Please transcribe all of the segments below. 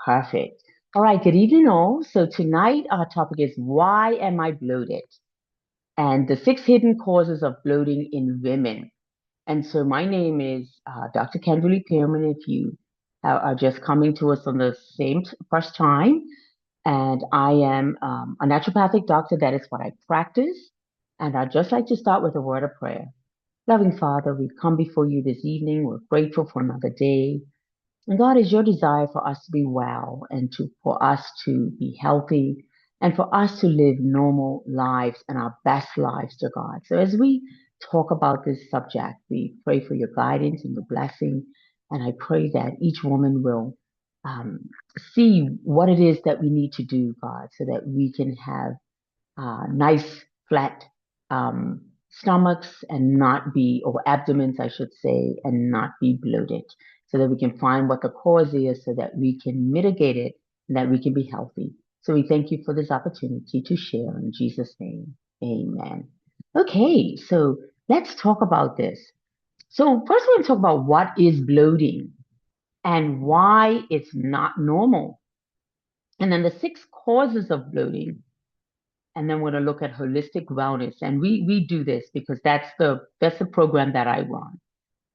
Perfect. All right, good evening, all. So tonight our topic is why am I bloated? And the six hidden causes of bloating in women. And so my name is Dr. Kendra Pearman. If you are just coming to us on the first time, and I am a naturopathic doctor. That is what I practice. And I'd just like to start with a word of prayer. Loving Father, we've come before you this evening. We're grateful for another day. And God, is your desire for us to be well and for us to be healthy and for us to live normal lives and our best lives to God. So as we talk about this subject, we pray for your guidance and your blessing. And I pray that each woman will um, see what it is that we need to do, God, so that we can have nice, flat um, stomachs and not be, or abdomens, I should say, and not be bloated, so that we can find what the cause is, so that we can mitigate it and that we can be healthy. So we thank you for this opportunity to share in Jesus' name. Amen. Okay, so let's talk about this. So first, we're going to talk about what is bloating and why it's not normal. And then the six causes of bloating, and then we're going to look at holistic wellness. And we do this because that's the program that I run.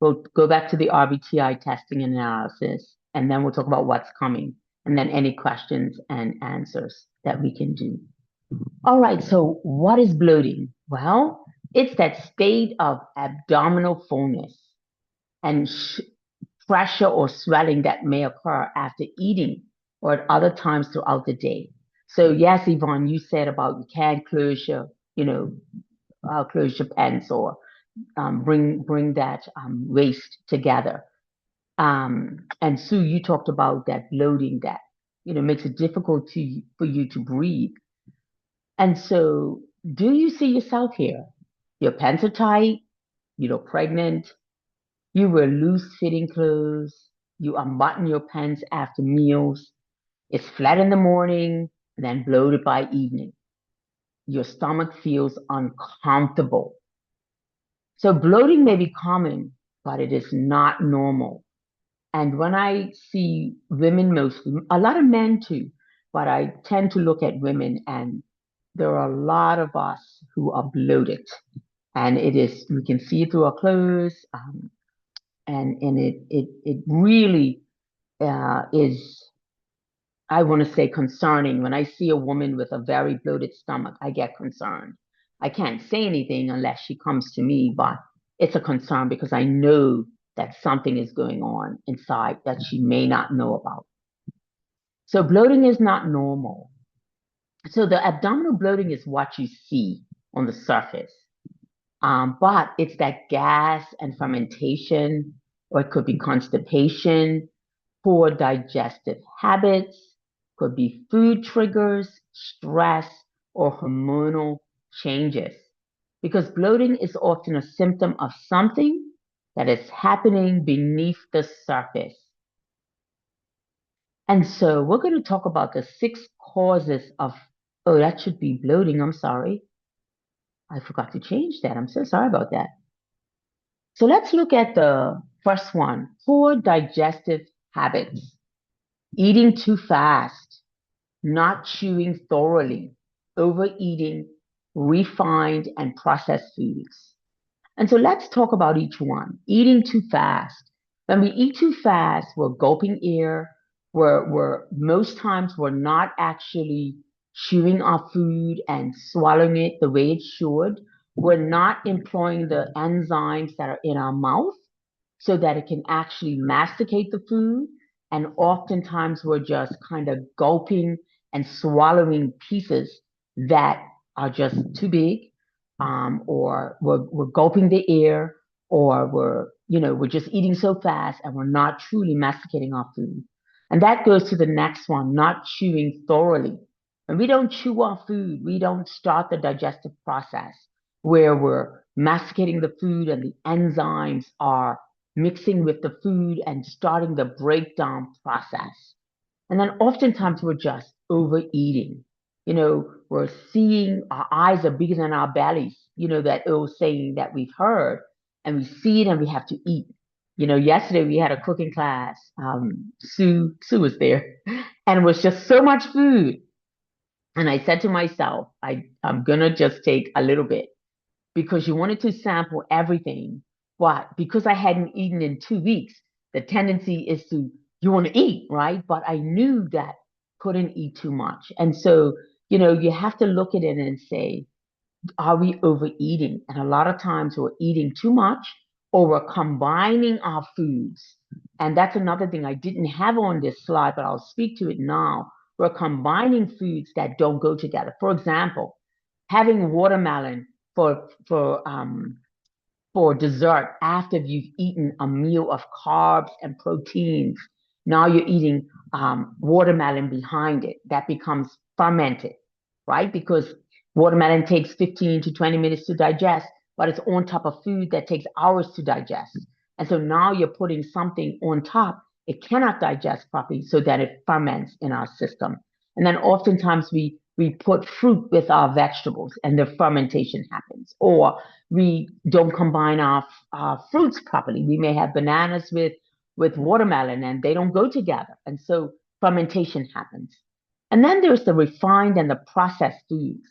We'll go back to the RBTI testing and analysis, and then we'll talk about what's coming, and then any questions and answers that we can do. All right, so what is bloating? Well, it's that state of abdominal fullness and pressure or swelling that may occur after eating or at other times throughout the day. So yes, Yvonne, you said about you can't close your pants or bring that waist together. And Sue, you talked about that bloating that makes it difficult for you to breathe. And so, do you see yourself here? Your pants are tight. You look pregnant. You wear loose fitting clothes. You unbutton your pants after meals. It's flat in the morning and then bloated by evening. Your stomach feels uncomfortable. So bloating may be common, but it is not normal. And when I see women mostly, a lot of men too, but I tend to look at women, and there are a lot of us who are bloated. And we can see it through our clothes, and it really is, I want to say, concerning. When I see a woman with a very bloated stomach, I get concerned. I can't say anything unless she comes to me, but it's a concern because I know that something is going on inside that she may not know about. So bloating is not normal. So the abdominal bloating is what you see on the surface. But it's that gas and fermentation, or it could be constipation, poor digestive habits, could be food triggers, stress, or hormonal changes. Because bloating is often a symptom of something that is happening beneath the surface. And so we're going to talk about the six causes of, oh, that should be bloating. I'm sorry. I forgot to change that. I'm so sorry about that. So let's look at the first one, poor digestive habits. Eating too fast, not chewing thoroughly, overeating refined and processed foods. And so let's talk about each one. Eating too fast. When we eat too fast, we're gulping air. We're most times we're not actually chewing our food and swallowing it the way it should. We're not employing the enzymes that are in our mouth so that it can actually masticate the food. And oftentimes we're just kind of gulping and swallowing pieces that are just too big, or we're gulping the air, or we're just eating so fast and we're not truly masticating our food. And that goes to the next one, not chewing thoroughly. When we don't chew our food, we don't start the digestive process where we're masticating the food and the enzymes are mixing with the food and starting the breakdown process. And then oftentimes we're just overeating. We're seeing our eyes are bigger than our bellies, that old saying that we've heard, and we see it and we have to eat. Yesterday we had a cooking class. Sue was there, And it was just so much food. And I said to myself, I'm gonna just take a little bit because you wanted to sample everything. But because I hadn't eaten in 2 weeks, the tendency is to you want to eat, right? But I knew that couldn't eat too much. And so, you have to look at it and say, are we overeating? And a lot of times we're eating too much or we're combining our foods. And that's another thing I didn't have on this slide, but I'll speak to it now. We're combining foods that don't go together. For example, having watermelon for dessert after you've eaten a meal of carbs and proteins. Now you're eating watermelon behind it. That becomes fermented, right? Because watermelon takes 15 to 20 minutes to digest, but it's on top of food that takes hours to digest. And so now you're putting something on top. It cannot digest properly so that it ferments in our system. And then oftentimes we put fruit with our vegetables and the fermentation happens. Or we don't combine our fruits properly. We may have bananas with watermelon and they don't go together. And so fermentation happens. And then there's the refined and the processed foods.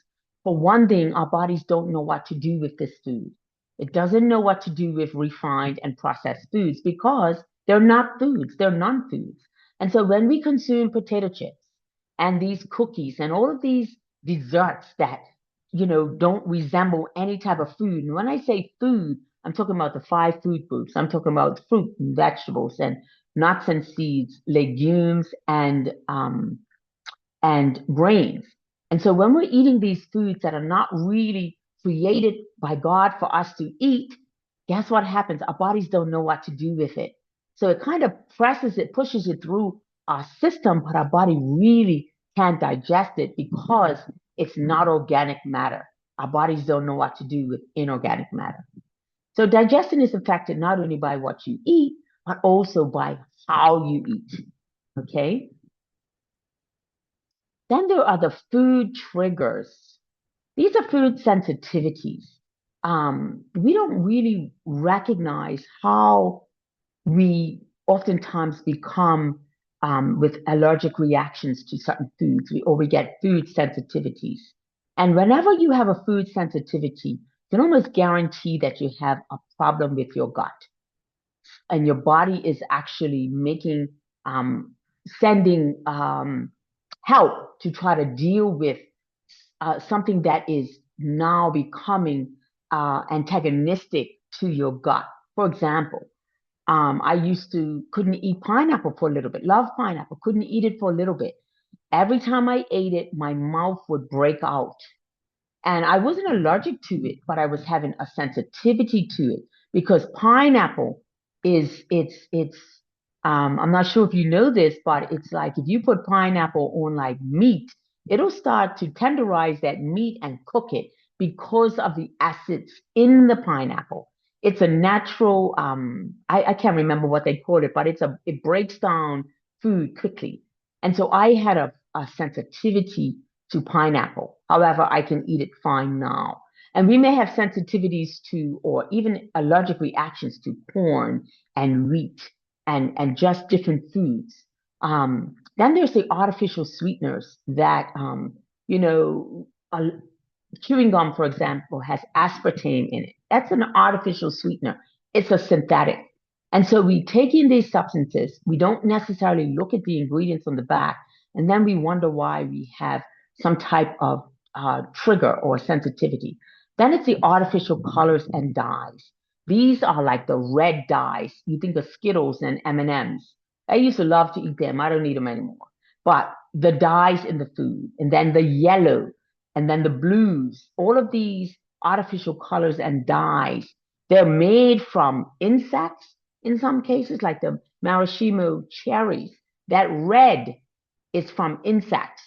For one thing, our bodies don't know what to do with this food. It doesn't know what to do with refined and processed foods because they're not foods, they're non foods. And so when we consume potato chips and these cookies and all of these desserts that don't resemble any type of food. And when I say food, I'm talking about the five food groups. I'm talking about fruit and vegetables and nuts and seeds, legumes and grains. And so when we're eating these foods that are not really created by God for us to eat, guess what happens? Our bodies don't know what to do with it. So it kind of pushes it through our system, but our body really can't digest it because it's not organic matter. Our bodies don't know what to do with inorganic matter. So digestion is affected not only by what you eat, but also by how you eat. Okay. Then there are the food triggers. These are food sensitivities. We don't really recognize how we oftentimes become with allergic reactions to certain foods, or we get food sensitivities. And whenever you have a food sensitivity, you can almost guarantee that you have a problem with your gut and your body is actually um, sending help to try to deal with something that is now becoming antagonistic to your gut. For example, I used to couldn't eat pineapple for a little bit. Love pineapple, couldn't eat it for a little bit. Every time I ate it, my mouth would break out and I wasn't allergic to it, but I was having a sensitivity to it because pineapple it's I'm not sure if you know this, but it's like if you put pineapple on like meat, it'll start to tenderize that meat and cook it because of the acids in the pineapple. It's a natural I can't remember what they call it, but it breaks down food quickly. And so I had a sensitivity to pineapple. However, I can eat it fine now. And we may have sensitivities to, or even allergic reactions to corn and wheat and just different foods. Then there's the artificial sweeteners that, chewing gum, for example, has aspartame in it. That's an artificial sweetener. It's a synthetic. And so we take in these substances, we don't necessarily look at the ingredients on the back, and then we wonder why we have some type of trigger or sensitivity. Then it's the artificial colors and dyes. These are like the red dyes. You think of Skittles and M&Ms. I used to love to eat them. I don't eat them anymore. But the dyes in the food, and then the yellow, and then the blues, all of these artificial colors and dyes, they're made from insects in some cases, like the maraschino cherries. That red is from insects,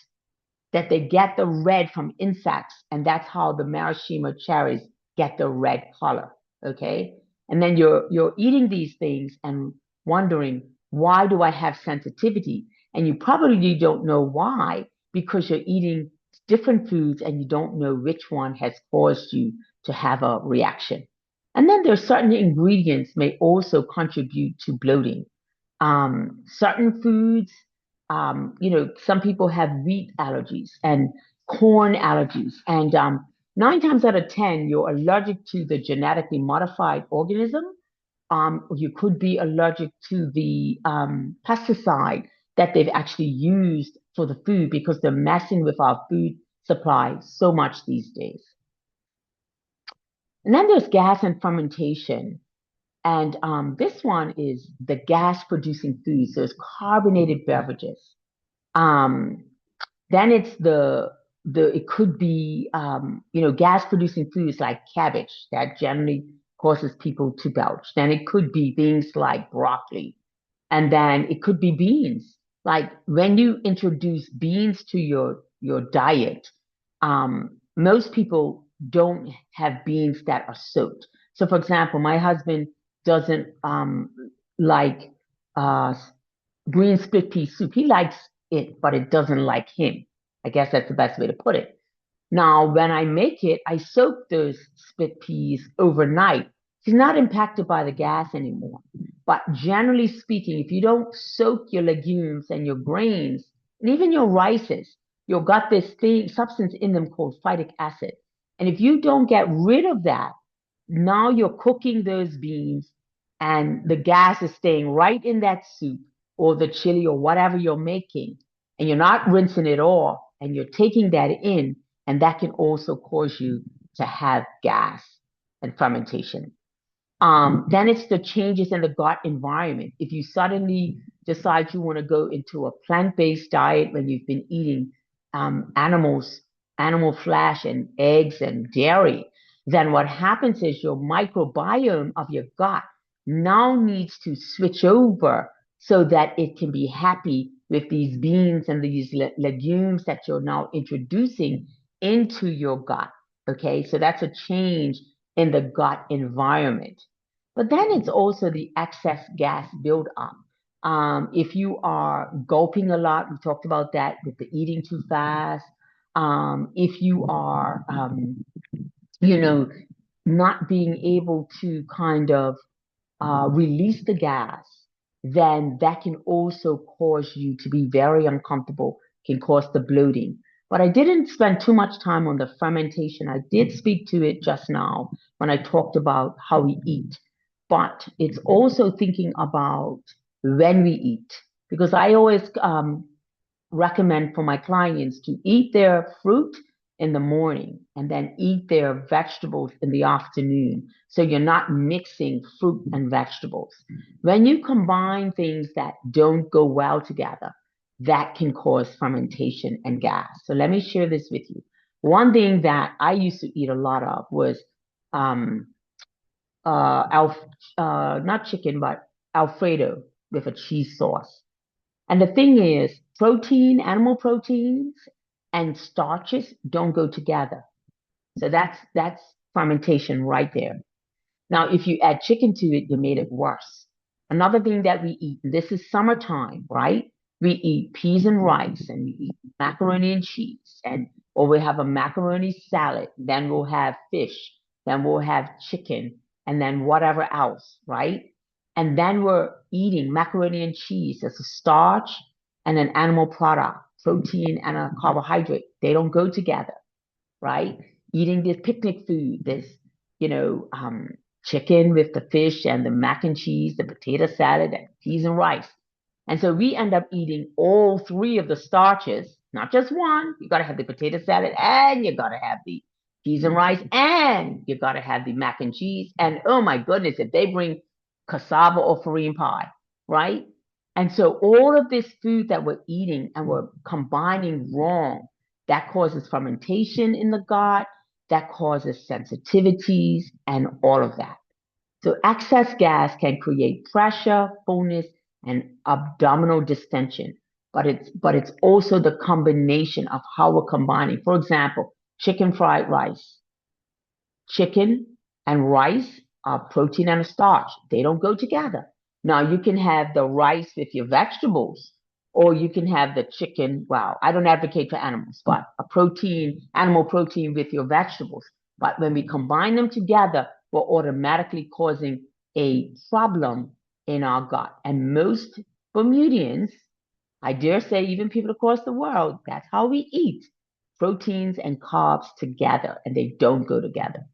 that they get the red from insects, and that's how the maraschino cherries get the red color. Okay. And then you're eating these things and wondering, why do I have sensitivity? And you probably don't know why, because you're eating different foods and you don't know which one has caused you to have a reaction. And then there's certain ingredients may also contribute to bloating. Certain foods some people have wheat allergies and corn allergies. And 9 times out of 10, you're allergic to the genetically modified organism. You could be allergic to the pesticide that they've actually used for the food because they're messing with our food supply so much these days. And then there's gas and fermentation. And this one is the gas producing foods. So it's carbonated beverages. Um, then it's it could be gas producing foods like cabbage that generally causes people to belch. Then it could be things like broccoli, and then it could be beans. Like when you introduce beans to your diet, most people don't have beans that are soaked. So, for example, my husband doesn't like uh, green split pea soup. He likes it, but it doesn't like him. I guess that's the best way to put it. Now, when I make it, I soak those split peas overnight. She's not impacted by the gas anymore. But generally speaking, if you don't soak your legumes and your grains, and even your rices, you've got this thing, substance in them called phytic acid. And if you don't get rid of that, now you're cooking those beans and the gas is staying right in that soup or the chili or whatever you're making, and you're not rinsing it off and you're taking that in, and that can also cause you to have gas and fermentation. Then it's the changes in the gut environment. If you suddenly decide you want to go into a plant-based diet when you've been eating animal flesh and eggs and dairy, then what happens is your microbiome of your gut now needs to switch over so that it can be happy with these beans and these legumes that you're now introducing into your gut. Okay, so that's a change in the gut environment. But then it's also the excess gas buildup. If you are gulping a lot, we talked about that with the eating too fast. If you are, you know, not being able to kind of release the gas, then that can also cause you to be very uncomfortable, can cause the bloating. But I didn't spend too much time on the fermentation. I did speak to it just now when I talked about how we eat. But it's also thinking about when we eat, because I always recommend for my clients to eat their fruit in the morning and then eat their vegetables in the afternoon. So you're not mixing fruit and vegetables. When you combine things that don't go well together, that can cause fermentation and gas. So let me share this with you. One thing that I used to eat a lot of was um, not chicken, but Alfredo with a cheese sauce. And the thing is, animal proteins and starches don't go together. So that's fermentation right there. Now, if you add chicken to it, you made it worse. Another thing that we eat, and this is summertime, right? We eat peas and rice, and we eat macaroni and cheese, and or we have a macaroni salad. Then we'll have fish. Then we'll have chicken, and then whatever else, right? And then we're eating macaroni and cheese as a starch and an animal product, protein and a carbohydrate. They don't go together, right? Eating this picnic food, this, you know, chicken with the fish and the mac and cheese, the potato salad, and peas and rice. And so we end up eating all three of the starches, not just one. You got to have the potato salad and you got to have the peas and rice and you got to have the mac and cheese. And oh my goodness, if they bring cassava or farine pie, right? And so all of this food that we're eating and we're combining wrong, that causes fermentation in the gut, that causes sensitivities and all of that. So excess gas can create pressure, fullness, and abdominal distension. But it's also the combination of how we're combining. For example, chicken fried rice. Chicken and rice are protein and a starch. They don't go together. Now you can have the rice with your vegetables, or you can have the chicken. Well, I don't advocate for animals, but animal protein with your vegetables. But when we combine them together, we're automatically causing a problem in our gut. And most Bermudians I dare say even people across the world, that's how we eat proteins and carbs together, and they don't go together.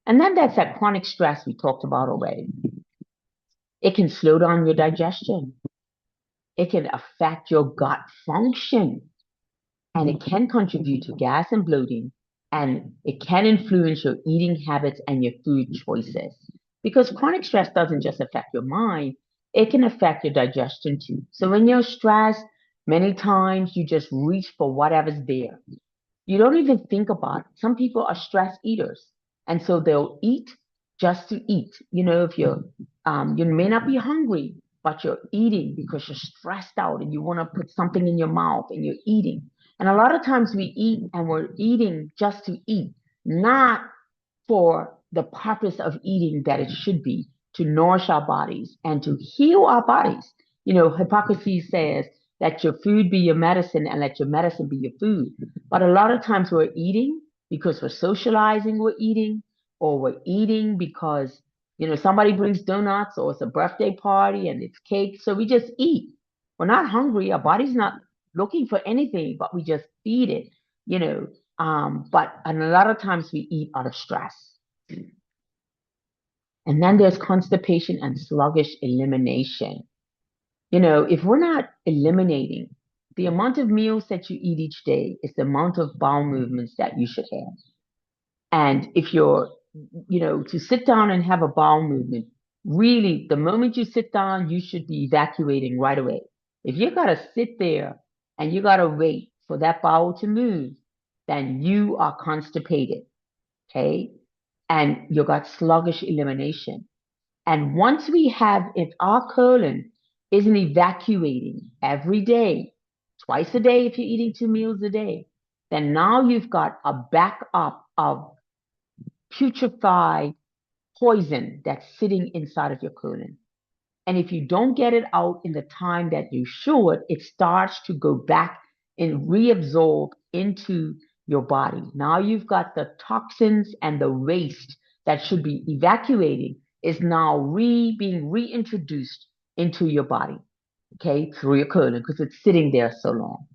And then that's that chronic stress we talked about already. It can slow down your digestion. It can affect your gut function, and it can contribute to gas and bloating, and it can influence your eating habits and your food choices. Because chronic stress doesn't just affect your mind, it can affect your digestion too. So when you're stressed, many times you just reach for whatever's there. You don't even think about it. Some people are stress eaters, and so they'll eat just to eat. If you may not be hungry, but you're eating because you're stressed out and you want to put something in your mouth and you're eating. And a lot of times we eat and we're eating just to eat, not for the purpose of eating that it should be to nourish our bodies and to heal our bodies. Hippocrates says, let your food be your medicine and let your medicine be your food. But a lot of times we're eating because we're socializing, we're eating, or we're eating because, somebody brings donuts or it's a birthday party and it's cake. So we just eat. We're not hungry. Our body's not looking for anything, but we just feed it, you know. And a lot of times we eat out of stress. And then there's constipation and sluggish elimination. If we're not eliminating the amount of meals that you eat each day is the amount of bowel movements that you should have. And if you're, to sit down and have a bowel movement, really, the moment you sit down, you should be evacuating right away. If you got to sit there and you got to wait for that bowel to move, then you are constipated, okay? And you got sluggish elimination. And once if our colon isn't evacuating every day, twice a day if you're eating 2 meals a day, then now you've got a backup of putrefied poison that's sitting inside of your colon. And if you don't get it out in the time that you should, it starts to go back and reabsorb into your body. Now you've got the toxins and the waste that should be evacuating is now being reintroduced into your body, okay, through your colon because it's sitting there so long.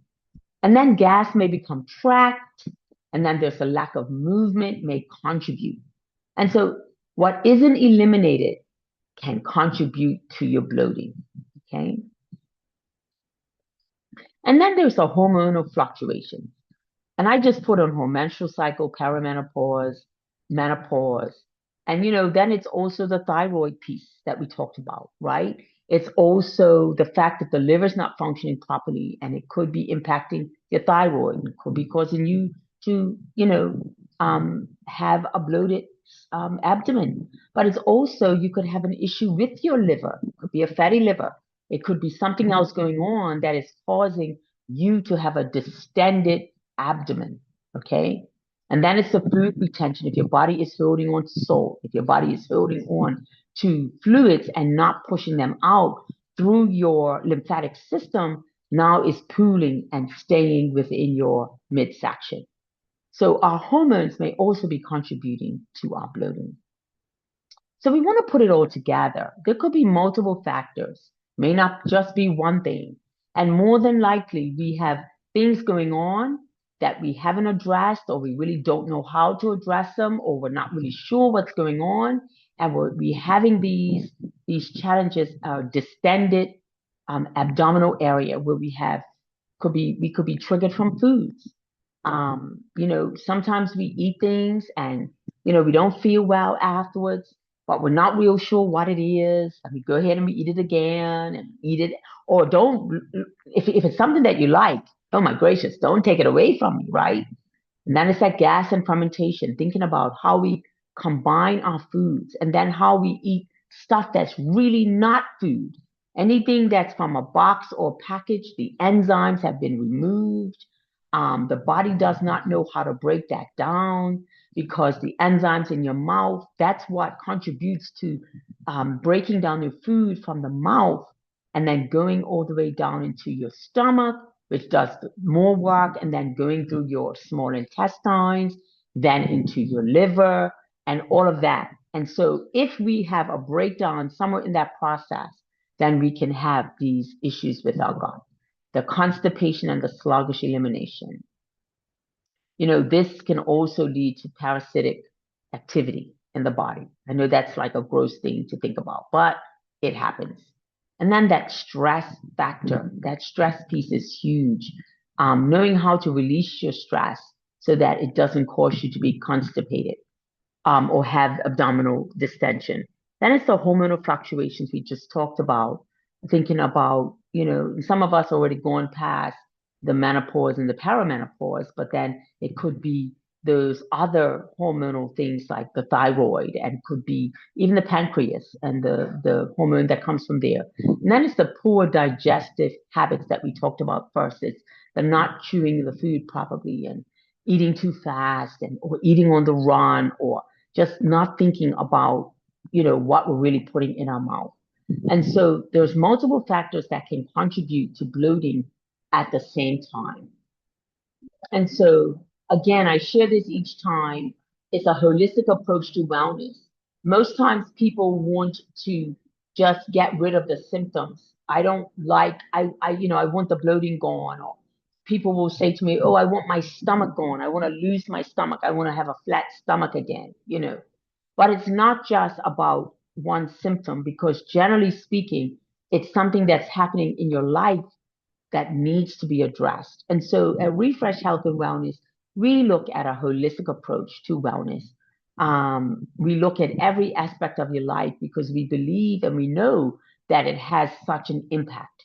And then gas may become trapped, and then there's a lack of movement may contribute. And so what isn't eliminated can contribute to your bloating. Okay. And then there's a hormonal fluctuation. And I just put on menstrual cycle, perimenopause, menopause. And then it's also the thyroid piece that we talked about, right? It's also the fact that the liver's not functioning properly and it could be impacting your thyroid. It could be causing you to, have a bloated abdomen. But it's also, you could have an issue with your liver. It could be a fatty liver. It could be something else going on that is causing you to have a distended abdomen. Okay. And then it's the fluid retention. If your body is holding on to salt, if your body is holding on to fluids and not pushing them out through your lymphatic system, now is pooling and staying within your midsection. So our hormones may also be contributing to our bloating. So we want to put it all together. There could be multiple factors, may not just be one thing. And more than likely, we have things going on that we haven't addressed, or we really don't know how to address them, or we're not really sure what's going on. And we're having these challenges, distended abdominal area where we could be triggered from foods. Sometimes we eat things and, we don't feel well afterwards, but we're not real sure what it is. And we go ahead and we eat it again and eat it. Or if it's something that you like, oh my gracious, don't take it away from me, right? And then it's that gas and fermentation, thinking about how we combine our foods and then how we eat stuff that's really not food. Anything that's from a box or package, the enzymes have been removed. The body does not know how to break that down because the enzymes in your mouth, that's what contributes to breaking down your food from the mouth and then going all the way down into your stomach, which does more work, and then going through your small intestines, then into your liver, and all of that. And so, if we have a breakdown somewhere in that process, then we can have these issues with our gut. The constipation and the sluggish elimination. This can also lead to parasitic activity in the body. I know that's like a gross thing to think about, but it happens. And then that stress factor, that stress piece is huge. Knowing how to release your stress so that it doesn't cause you to be constipated or have abdominal distension. Then it's the hormonal fluctuations we just talked about, thinking about, some of us already gone past the menopause and the perimenopause, but then it could be those other hormonal things like the thyroid and could be even the pancreas and the hormone that comes from there. And then it's the poor digestive habits that we talked about first. It's the not chewing the food properly and eating too fast and or eating on the run or just not thinking about, what we're really putting in our mouth. And so there's multiple factors that can contribute to bloating at the same time. And so again, I share this each time. It's a holistic approach to wellness. Most times people want to just get rid of the symptoms. I don't like, I want the bloating gone, or people will say to me, oh, I want my stomach gone. I want to lose my stomach. I want to have a flat stomach again. But it's not just about one symptom because generally speaking, it's something that's happening in your life that needs to be addressed. And so at Refresh Health and Wellness, we look at a holistic approach to wellness. We look at every aspect of your life because we believe and we know that it has such an impact.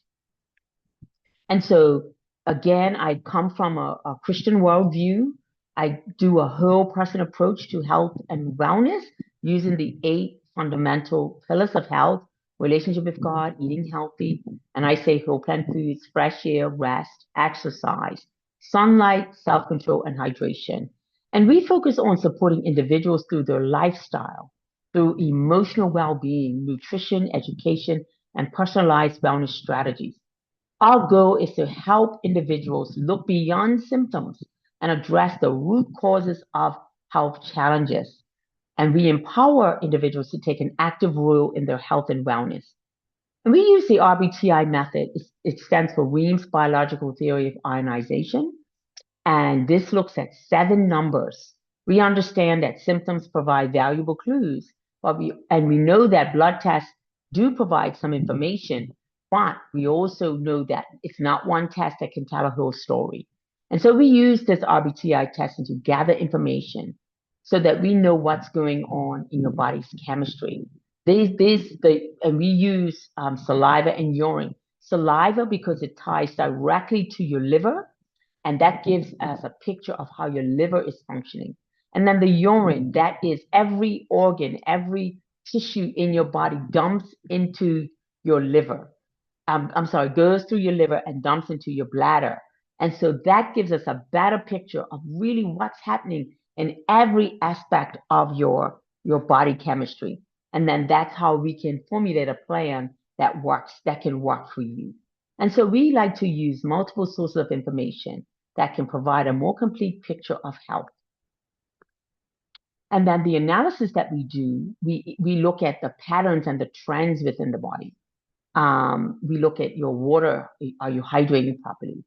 And so, again, I come from a Christian worldview. I do a whole person approach to health and wellness using the 8 fundamental pillars of health: relationship with God, eating healthy, and I say whole plant foods, fresh air, rest, exercise, sunlight, self control, and hydration. And we focus on supporting individuals through their lifestyle, through emotional well being, nutrition, education, and personalized wellness strategies. Our goal is to help individuals look beyond symptoms and address the root causes of health challenges. And we empower individuals to take an active role in their health and wellness. And we use the RBTI method. It stands for Weems Biological Theory of Ionization. And this looks at 7 numbers. We understand that symptoms provide valuable clues, and we know that blood tests do provide some information, but we also know that it's not one test that can tell a whole story. And so we use this RBTI testing to gather information so that we know what's going on in your body's chemistry. And we use saliva and urine. Saliva because it ties directly to your liver, and that gives us a picture of how your liver is functioning. And then the urine, that is every organ, every tissue in your body dumps into your liver. I'm sorry, goes through your liver and dumps into your bladder. And so that gives us a better picture of really what's happening in every aspect of your body chemistry. And then that's how we can formulate a plan that works, that can work for you. And so we like to use multiple sources of information that can provide a more complete picture of health. And then the analysis that we do, we look at the patterns and the trends within the body. We look at your water. Are you hydrating properly?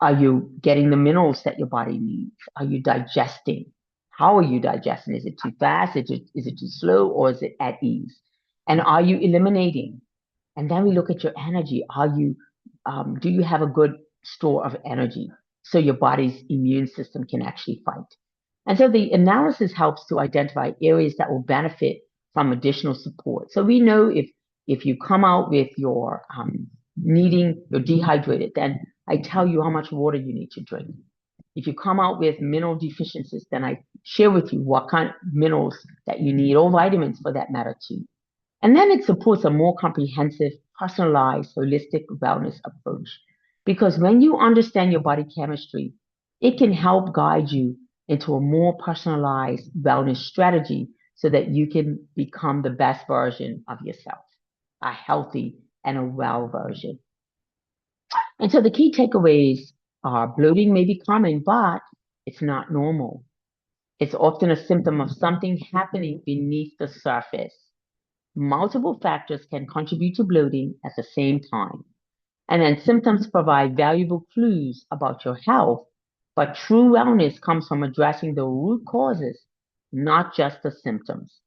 Are you getting the minerals that your body needs? Are you digesting? How are you digesting? Is it too fast? Is it too slow? Or is it at ease? And are you eliminating? And then we look at your energy. Do you have a good store of energy so your body's immune system can actually fight? And so the analysis helps to identify areas that will benefit from additional support. So we know if you come out with you're dehydrated, then I tell you how much water you need to drink. If you come out with mineral deficiencies, then I share with you what kind of minerals that you need, or vitamins for that matter too. And then it supports a more comprehensive, personalized, holistic wellness approach. Because when you understand your body chemistry, it can help guide you into a more personalized wellness strategy so that you can become the best version of yourself, a healthy and a well version. And so the key takeaways are bloating may be common, but it's not normal. It's often a symptom of something happening beneath the surface. Multiple factors can contribute to bloating at the same time. And then symptoms provide valuable clues about your health, but true wellness comes from addressing the root causes, not just the symptoms.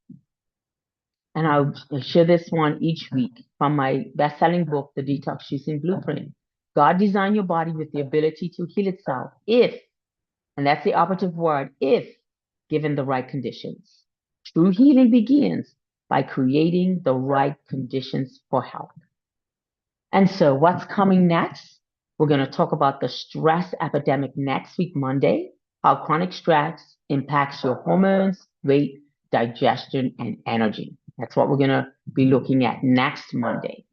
And I'll share this one each week from my best-selling book, The Detox Blueprint. God designed your body with the ability to heal itself if, and that's the operative word, if given the right conditions. True healing begins by creating the right conditions for health. And so, what's coming next? We're going to talk about the stress epidemic next week, Monday, how chronic stress impacts your hormones, weight, digestion, and energy. That's what we're going to be looking at next Monday.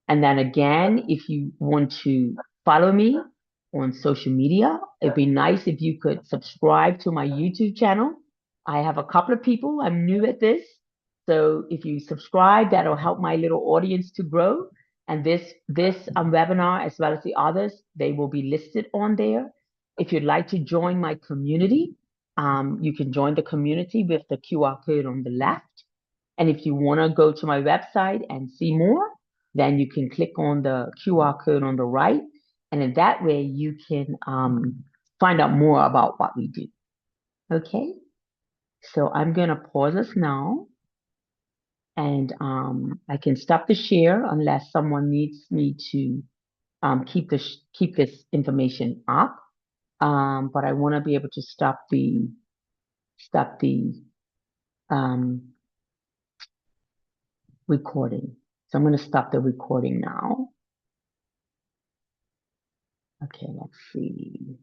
And then again, if you want to follow me on social media, it'd be nice if you could subscribe to my YouTube channel. I have a couple of people, I'm new at this. So if you subscribe, that'll help my little audience to grow. And this webinar, as well as the others, they will be listed on there. If you'd like to join my community, you can join the community with the QR code on the left. And if you want to go to my website and see more, then you can click on the QR code on the right. And in that way, you can find out more about what we do. Okay, so I'm going to pause us now. And I can stop the share unless someone needs me to keep this information up. But I want to be able to stop the recording. So I'm going to stop the recording now. Okay, let's see.